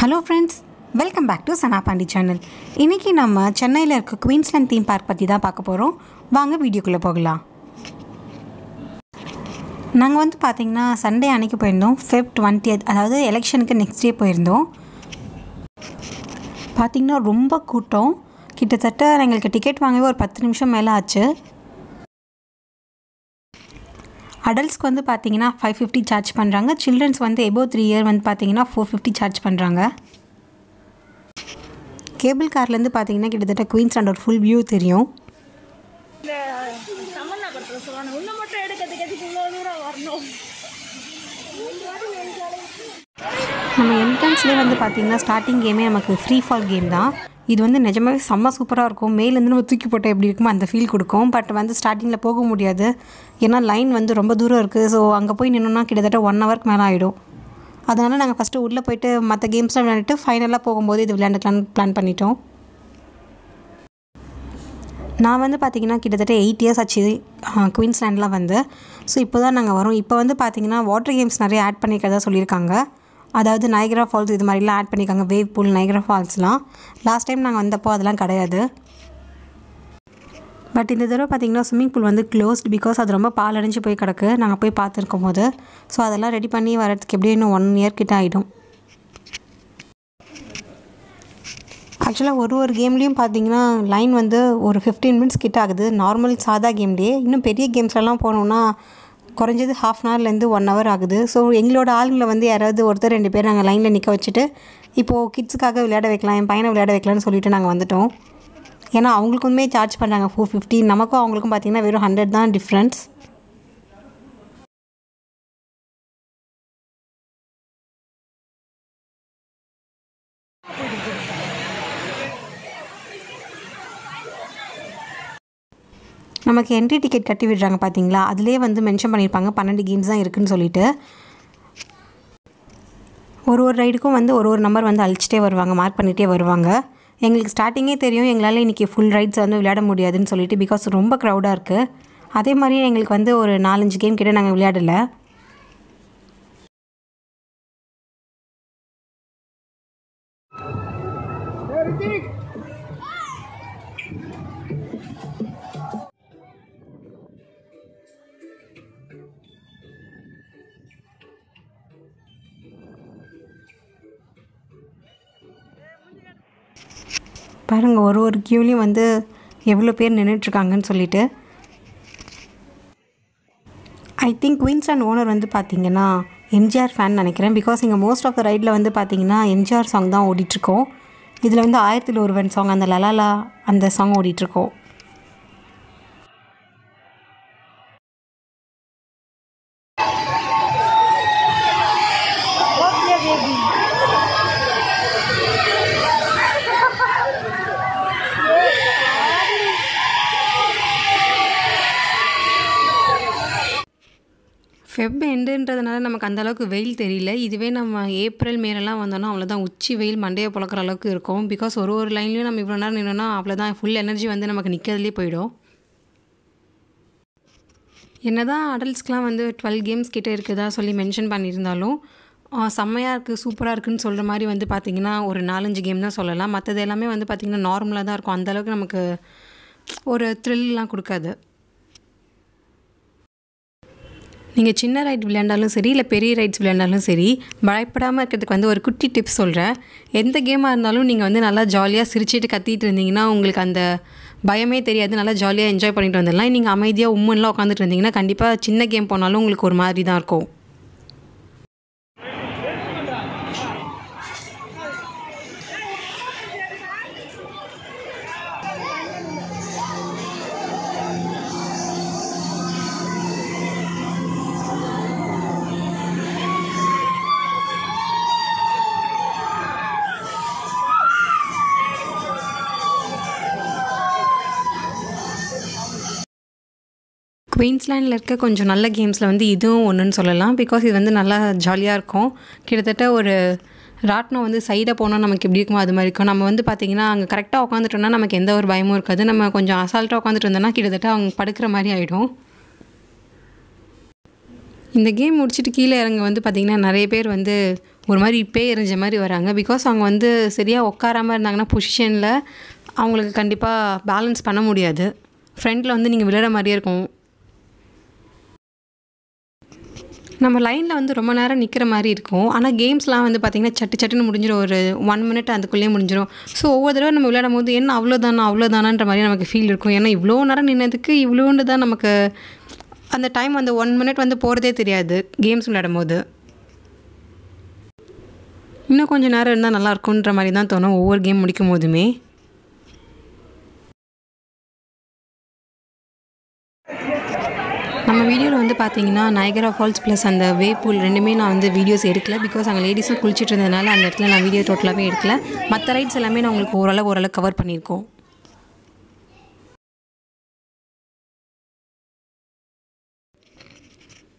Hello friends, welcome back to SanaPandi channel. இன்னைக்கு நம்ம சென்னையில் இருக்க குயின்ஸ்லாண்ட் தீம் பார்க் பற்றி தான் பார்க்க போகிறோம். வாங்க வீடியோக்குள்ளே போகலாம். நாங்கள் வந்து பார்த்திங்கன்னா சண்டே அன்றைக்கி போயிருந்தோம். Feb 20th, அதாவது எலெக்ஷனுக்கு நெக்ஸ்ட் டே போயிருந்தோம். பார்த்திங்கன்னா ரொம்ப கூட்டம். கிட்டத்தட்ட எங்களுக்கு டிக்கெட் வாங்கவே ஒரு 10 நிமிஷம் மேலே ஆச்சு. அடல்ட்ஸ்க்கு வந்து பார்த்திங்கன்னா 550 சார்ஜ் பண்ணுறாங்க. சில்ட்ரன்ஸ் வந்து எபோவ் 3 இயர் வந்து பார்த்திங்கன்னா 450 சார்ஜ் பண்ணுறாங்க. கேபிள் கார்லேருந்து பார்த்திங்கன்னா கிட்டத்தட்ட குயின்ஸ்லாண்ட் ஒரு ஃபுல் வியூ தெரியும். நம்ம என்ட்ரன்ஸ்லேயே வந்து பார்த்திங்கன்னா ஸ்டார்டிங் கேமே நமக்கு ஃப்ரீ ஃபால் கேம் தான். இது வந்து நிஜமாகவே செம்ம சூப்பராக இருக்கும். மேலேருந்து நம்ம தூக்கி போட்டால் எப்படி இருக்குமோ அந்த ஃபீல் கொடுக்கும். பட் வந்து ஸ்டார்டிங்கில் போக முடியாது, ஏன்னா லைன் வந்து ரொம்ப தூரம் இருக்குது. ஸோ அங்கே போய் நின்னோன்னா கிட்டத்தட்ட 1 ஹவருக்கு மேலே ஆகிடும். அதனால் நாங்கள் ஃபஸ்ட்டு உள்ளே போய்ட்டு மற்ற கேம்ஸ்லாம் விளையாண்டுட்டு ஃபைனலாக போகும்போது இது விளையாண்டுக்கலான்னு பிளான் பண்ணிட்டோம். நான் வந்து பார்த்திங்கன்னா கிட்டத்தட்ட 8 இயர்ஸ் ஆச்சு குயின்ஸ்லாண்டில் வந்து. ஸோ இப்போ தான் நாங்கள் வரோம். இப்போ வந்து பார்த்திங்கன்னா வாட்டர் கேம்ஸ் நிறைய ஆட் பண்ணிக்கிறதா சொல்லியிருக்காங்க. அதாவது நயகரா ஃபால்ஸ் இது மாதிரிலாம் ஆட் பண்ணியிருக்காங்க. வேவ் பூல், நயகரா ஃபால்ஸ்லாம். லாஸ்ட் டைம் நாங்கள் வந்தப்போ அதெல்லாம் கிடையாது. பட் இந்த தடவை பார்த்திங்கன்னா ஸ்விம்மிங் பூல் வந்து க்ளோஸ்ட், பிகாஸ் அது ரொம்ப பாலடைஞ்சு போய் கிடக்கு நாங்கள் போய் பார்த்துருக்கும் போது. ஸோ அதெல்லாம் ரெடி பண்ணி வரதுக்கு எப்படியும் இன்னும் 1 இயர் கிட்ட ஆகிடும். ஆக்சுவலாக ஒரு கேம்லேயும் பார்த்திங்கன்னா லைன் வந்து ஒரு 15 மினிட்ஸ் கிட்ட ஆகுது. நார்மல் சாதா கேம்லேயே. இன்னும் பெரிய கேம்ஸ்லாம் போனோம்னா குறைஞ்சது 1/2 ஹவர்லேருந்து 1 ஹவர் ஆகுது. ஸோ எங்களோட ஆளுங்களை வந்து யாராவது ஒருத்தர் 2 பேர் நாங்கள் லைனில் நிற்க வச்சுட்டு இப்போது கிட்ஸுக்காக விளையாட வைக்கலாம், என் பையனை விளையாட வைக்கலான்னு சொல்லிவிட்டு நாங்கள் வந்துவிட்டோம். ஏன்னா அவங்களுக்குமே சார்ஜ் பண்ணுறாங்க 450. நமக்கும் அவங்களுக்கும் பார்த்திங்கன்னா வெறும் 100 தான் டிஃப்ரென்ஸ். நமக்கு என்ட்ரி டிக்கெட் கட்டி விடுறாங்க பார்த்தீங்களா, அதிலே வந்து மென்ஷன் பண்ணியிருப்பாங்க 12 கேம்ஸ் தான் இருக்குதுன்னு சொல்லிட்டு. ஒரு ரைடுக்கும் வந்து ஒரு நம்பர் வந்து அழிச்சிட்டே வருவாங்க, மார்க் பண்ணிகிட்டே வருவாங்க. எங்களுக்கு ஸ்டார்டிங்கே தெரியும் எங்களால் இன்றைக்கி ஃபுல் ரைட்ஸ் வந்து விளையாட முடியாதுன்னு சொல்லிட்டு, பிகாஸ் ரொம்ப க்ரௌடாக இருக்குது. அதே மாதிரி எங்களுக்கு வந்து ஒரு 4-5 கேம் கிட்ட நாங்கள் விளையாடலை. பாருங்கள் ஒரு கியூலையும் வந்து எவ்வளோ பேர் நின்றுட்டுருக்காங்கன்னு சொல்லிட்டு. ஐ திங்க் குயின்ஸ்லாண்ட் ஓனர் வந்து பார்த்திங்கன்னா எம்ஜிஆர் ஃபேன் நினைக்கிறேன். பிகாஸ் இங்கே மோஸ்ட் ஆஃப் த ரைடில் வந்து பார்த்திங்கன்னா எம்ஜிஆர் சாங் தான் ஓடிட்டுருக்கோம். இதில் வந்து 1000ல் ஒருவன் சாங், அந்த லலாலா அந்த சாங் ஓடிட்டுருக்கோம். ஃபெப் எண்டுன்றதுனால நமக்கு அந்தளவுக்கு வெயில் தெரியல. இதுவே நம்ம ஏப்ரல் மேலெலாம் வந்தோன்னா அவ்வளோதான், உச்சி வெயில் மண்டையை பொழக்கிற அளவுக்கு இருக்கும். பிகாஸ் ஒரு லைன்லேயும் நம்ம இவ்வளோ நேரம் நின்னோன்னா அவ்வளோதான், ஃபுல் எனர்ஜி வந்து நமக்கு நிற்கிறதுலே போயிடும். என்ன தான் அடல்ட்ஸ்க்கெலாம் வந்து 12 கேம்ஸ் கிட்டே இருக்குதா சொல்லி மென்ஷன் பண்ணியிருந்தாலும் செம்மையாக இருக்குது, சூப்பராக இருக்குதுன்னு சொல்கிற மாதிரி வந்து பார்த்திங்கன்னா ஒரு 4-5 கேம் தான் சொல்லலாம். மற்றது எல்லாமே வந்து பார்த்திங்கன்னா நார்மலாக தான் இருக்கும். அந்தளவுக்கு நமக்கு ஒரு த்ரில்லாம் கொடுக்காது. நீங்கள் சின்ன ரைட் விளையாண்டாலும் சரி, இல்லை பெரிய ரைட்ஸ் விளையாண்டாலும் சரி, பயப்படாமல் இருக்கிறதுக்கு வந்து ஒரு குட்டி டிப்ஸ் சொல்கிறேன். எந்த கேமாக இருந்தாலும் நீங்கள் வந்து நல்லா ஜாலியாக சிரிச்சிட்டு கத்திட்டு இருந்தீங்கன்னா உங்களுக்கு அந்த பயமே தெரியாது. நல்லா ஜாலியாக என்ஜாய் பண்ணிட்டு வந்துடலாம். நீங்கள் அமைதியாக உம்முன்னெலாம் உட்காந்துட்டு இருந்தீங்கன்னா கண்டிப்பாக சின்ன கேம் போனாலும் உங்களுக்கு ஒரு மாதிரி தான் இருக்கும். குயின்ஸ்லாண்டில் இருக்க கொஞ்சம் நல்ல கேம்ஸில் வந்து இதுவும் ஒன்றுன்னு சொல்லலாம். பிகாஸ் இது வந்து நல்லா ஜாலியாக இருக்கும். கிட்டத்தட்ட ஒரு ராட்டினம் வந்து சைடாக போனால் நமக்கு எப்படி இருக்குமோ அது மாதிரி இருக்கும். நம்ம வந்து பார்த்திங்கன்னா அங்கே கரெக்டாக உட்காந்துட்டோம்னா நமக்கு எந்த ஒரு பயமும் இருக்காது. நம்ம கொஞ்சம் அசால்ட்டாக உட்காந்துட்டு இருந்தோம்னா கிட்டத்தட்ட அவங்க படுக்கிற மாதிரி ஆகிடும். இந்த கேம் முடிச்சுட்டு கீழே இறங்க வந்து பார்த்திங்கன்னா நிறைய பேர் வந்து ஒரு மாதிரி பேய் எறிஞ்ச மாதிரி வராங்க. பிகாஸ் அவங்க வந்து சரியாக உட்காராமல் இருந்தாங்கன்னா பொசிஷனில் அவங்களுக்கு கண்டிப்பாக பேலன்ஸ் பண்ண முடியாது. ஃப்ரண்ட்டில் வந்து நீங்கள் விழுற மாதிரியே இருக்கும். நம்ம லைனில் வந்து ரொம்ப நேரம் நிற்கிற மாதிரி இருக்கும். ஆனால் கேம்ஸ்லாம் வந்து பார்த்திங்கன்னா சட்டுன்னு முடிஞ்சிடும். ஒரு 1 மினிட் அதுக்குள்ளேயே முடிஞ்சிடும். ஸோ ஒவ்வொரு தடவை நம்ம விளையாடும் போது என்ன அவ்வளோதானான்ற மாதிரி நமக்கு ஃபீல் இருக்கும். ஏன்னா இவ்வளோ நேரம் நின்னதுக்கு இவ்வளோண்டு தான் நமக்கு அந்த டைம் அந்த 1 மினிட் வந்து போகிறதே தெரியாது கேம்ஸ் விளையாடும் போது. இன்னும் கொஞ்சம் நேரம் இருந்தால் நல்லாயிருக்குன்ற மாதிரி தான் தோணும் ஒவ்வொரு கேம் முடிக்கும் போதுமே. நம்ம வீடியோவில் வந்து பார்த்தீங்கன்னா நயகரா ஃபால்ஸ் ப்ளஸ் அந்த வேவ் பூல் ரெண்டுமே நான் வந்து வீடியோஸ் எடுக்கல. பிகாஸ் அங்கே லேடிஸும் குளிச்சுட்டு இருந்ததுனால அந்த இடத்துல நான் வீடியோ டோட்டலாகவே எடுக்கல. மற்ற ரைட்ஸ் எல்லாமே நான் உங்களுக்கு ஓரளவு கவர் பண்ணியிருக்கோம்.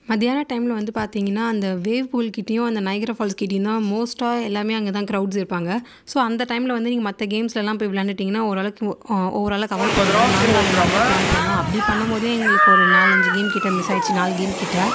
மத்தியான டைமில் வந்து பார்த்தீங்கன்னா அந்த வேவ் பூல்கிட்டையும் அந்த நயகரா ஃபால்ஸ் கிட்டேயும் தான் மோஸ்ட்டாக எல்லாமே அங்கே தான் க்ரௌட்ஸ் இருப்பாங்க. ஸோ அந்த டைமில் வந்து நீங்கள் மற்ற கேம்ஸ்லலாம் போய் விளையாண்டுட்டிங்கன்னா ஓவராலாக கவர் பண்ணுறோம். அப்படி பண்ணும்போதே எங்களுக்கு ஒரு 4-5 கேம் கிட்ட மிஸ் ஆகிடுச்சு. 4 கேம் கிட்ட.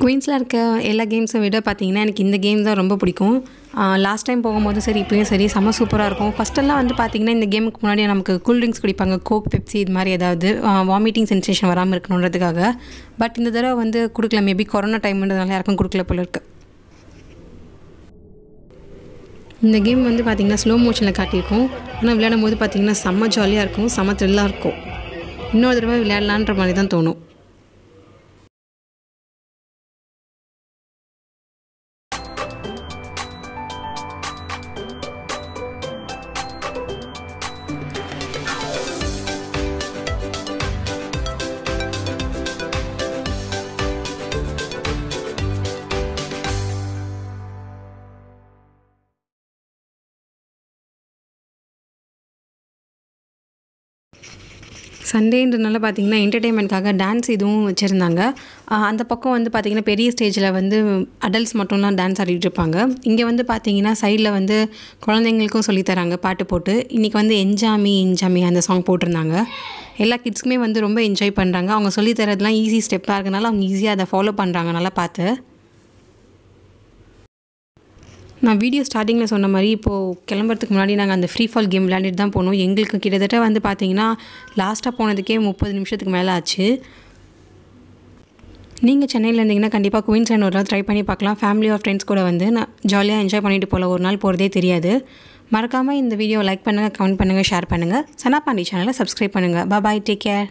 குயின்ஸில் இருக்க எல்லா கேம்ஸை விட பார்த்திங்கன்னா எனக்கு இந்த கேம் தான் ரொம்ப பிடிக்கும். லாஸ்ட் டைம் போகும்போது சரி இப்போயும் சரி செம்ம சூப்பராக இருக்கும். ஃபஸ்ட்டெல்லாம் வந்து பார்த்திங்கன்னா இந்த கேமுக்கு முன்னாடி நமக்கு கூல்ட்ரிங்க்ஸ் குடிப்பாங்க, கோக், பெப்சி இது மாதிரி ஏதாவது வாமிட்டிங் சென்சேஷன் வராமல் இருக்கணுன்றதுக்காக. பட் இந்த தடவை வந்து கொடுக்கல. மேபி கொரோனா டைம்ன்றதுனால யாருக்கும் கொடுக்கல போல இருக்குது. இந்த கேம் வந்து பார்த்திங்கன்னா ஸ்லோ மோஷனில் காட்டியிருக்கும். ஆனால் விளையாடும் போது பார்த்திங்கன்னா செம்ம ஜாலியாக இருக்கும், செம்ம த்ரில்லாக இருக்கும். இன்னொரு தடவை விளையாடலான்ற மாதிரி தான் தோணும். சண்டேன்றதுனால பார்த்திங்கன்னா என்டர்டெயின்மெண்ட்காக டான்ஸ் இதுவும் வச்சுருந்தாங்க. அந்த பக்கம் வந்து பார்த்திங்கன்னா பெரிய ஸ்டேஜில் வந்து அடல்ட்ஸ் மட்டும்லாம் டான்ஸ் ஆடிட்டு இருப்பாங்க. இங்கே வந்து பார்த்திங்கன்னா சைடில் வந்து குழந்தைங்களுக்கும் சொல்லித்தராங்க பாட்டு போட்டு. இன்றைக்கி வந்து என்ஜாமி அந்த சாங் போட்டிருந்தாங்க. எல்லா கிட்ஸ்க்குமே வந்து ரொம்ப என்ஜாய் பண்ணுறாங்க. அவங்க சொல்லித்தரதுலாம் ஈஸி ஸ்டெப்பாக இருக்கனால அவங்க ஈஸியாக அதை ஃபாலோ பண்ணுறாங்க நல்லா பார்த்து. நான் வீடியோ ஸ்டார்டிங்கில் சொன்ன மாதிரி இப்போது கிளம்புறதுக்கு முன்னாடி நாங்கள் அந்த ஃப்ரீ ஃபால் கேம் விளையாண்டுட்டு தான் போனோம். எங்களுக்கு கிட்டத்தட்ட வந்து பார்த்திங்கன்னா லாஸ்ட்டாக போனதுக்கே 30 நிமிஷத்துக்கு மேலே ஆச்சு. நீங்கள் சென்னையில் இருந்தீங்கன்னா கண்டிப்பாக குயின்ஸ்லேண்ட் ஒரு நாள் ட்ரை பண்ணி பார்க்கலாம். ஃபேமிலி ஆர் ஃப்ரெண்ட்ஸ் கூட வந்து நான் ஜாலியாக என்ஜாய் பண்ணிட்டு போகலாம். ஒரு நாள் போகிறதே தெரியாது. மறக்காமல் இந்த வீடியோவை லைக் பண்ணுங்கள், கமெண்ட் பண்ணுங்கள், ஷேர் பண்ணுங்கள். சனாபாண்டி சேனலை சப்ஸ்கிரைப் பண்ணுங்கள். பாய், டேக் கேர்.